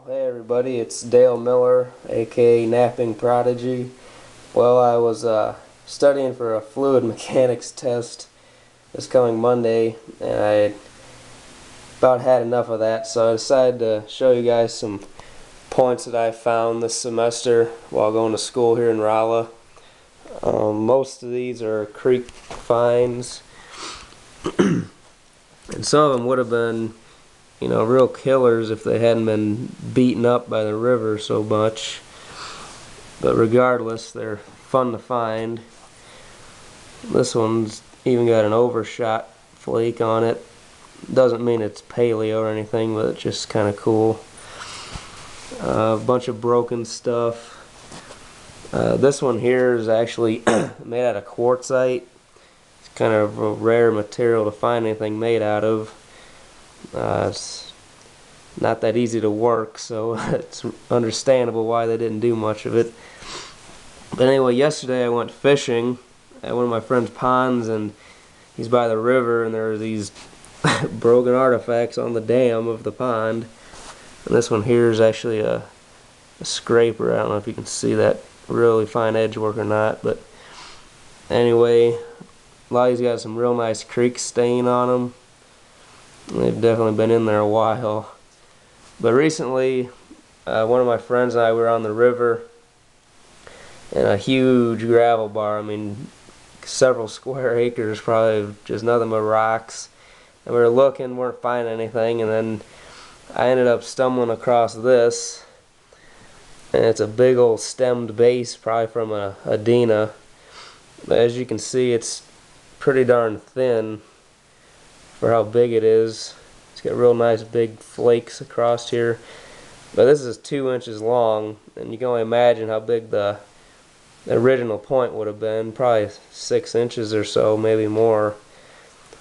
Hey everybody, it's Dale Miller, aka Knapping Prodigy. Well, I was studying for a fluid mechanics test this coming Monday, and I about had enough of that, so I decided to show you guys some points that I found this semester while going to school here in Rolla. Most of these are creek finds, and some of them would have been, you know, real killers if they hadn't been beaten up by the river so much. But regardless, they're fun to find. This one's even got an overshot flake on it. Doesn't mean it's paleo or anything, but it's just kind of cool. A bunch of broken stuff. This one here is actually made out of quartzite. It's kind of a rare material to find anything made out of. It's not that easy to work, so it's understandable why they didn't do much of it. But anyway, yesterday I went fishing at one of my friend's ponds, and he's by the river, and there are these broken artifacts on the dam of the pond. And this one here is actually a scraper. I don't know if you can see that really fine edge work or not, but anyway, a lot of these got some real nice creek stain on them. They've definitely been in there a while. But recently, one of my friends and I were on the river in a huge gravel bar. I mean, several square acres, probably just nothing but rocks. And we were looking, weren't finding anything, and then I ended up stumbling across this. And it's a big old stemmed base, probably from a Dina. But as you can see, it's pretty darn thin for how big it is. It's got real nice big flakes across here, but this is 2 inches long, and you can only imagine how big the original point would have been, probably 6 inches or so, maybe more.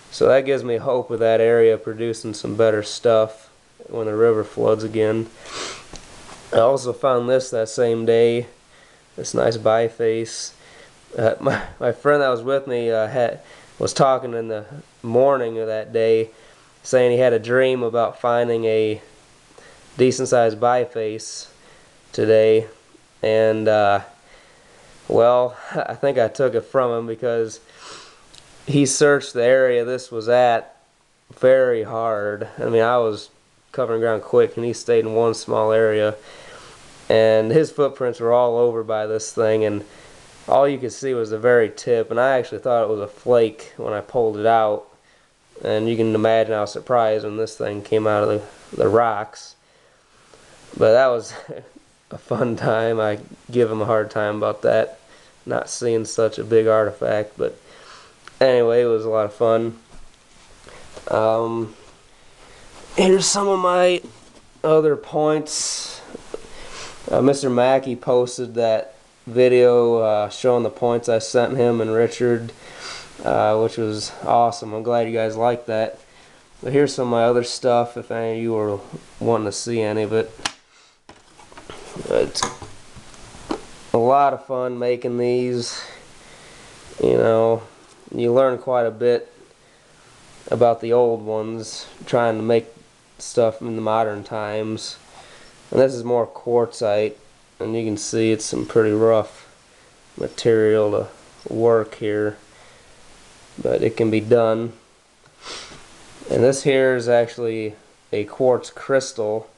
So that gives me hope of that area producing some better stuff when the river floods again. I also found this that same day, this nice biface. My friend that was with me was talking in the morning of that day, saying he had a dream about finding a decent sized biface today, and well, I think I took it from him, because he searched the area this was at very hard. I mean, I was covering ground quick, and he stayed in one small area, and his footprints were all over by this thing, and all you could see was the very tip, and I actually thought it was a flake when I pulled it out. And you can imagine how surprised when this thing came out of the rocks. But that was a fun time. I give him a hard time about that, not seeing such a big artifact. But anyway, it was a lot of fun. Here's some of my other points. Mr. Mackey posted that video showing the points I sent him and Richard, which was awesome. I'm glad you guys liked that. But here's some of my other stuff if any of you are wanting to see any of it. It's a lot of fun making these. You know, you learn quite a bit about the old ones, trying to make stuff in the modern times. And this is more quartzite, and you can see it's some pretty rough material to work here, but it can be done. And this here is actually a quartz crystal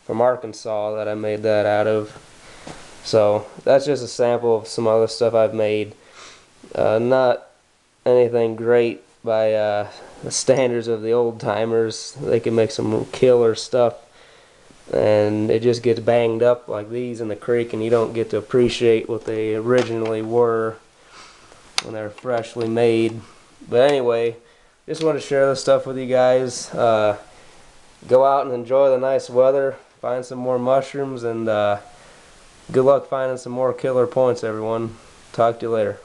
from Arkansas that I made that out of. So that's just a sample of some other stuff I've made. Not anything great by the standards of the old timers. They can make some killer stuff, and it just gets banged up like these in the creek, and you don't get to appreciate what they originally were when they're freshly made. But anyway, just want to share this stuff with you guys. Go out and enjoy the nice weather, find some more mushrooms, and good luck finding some more killer points, everyone. Talk to you later.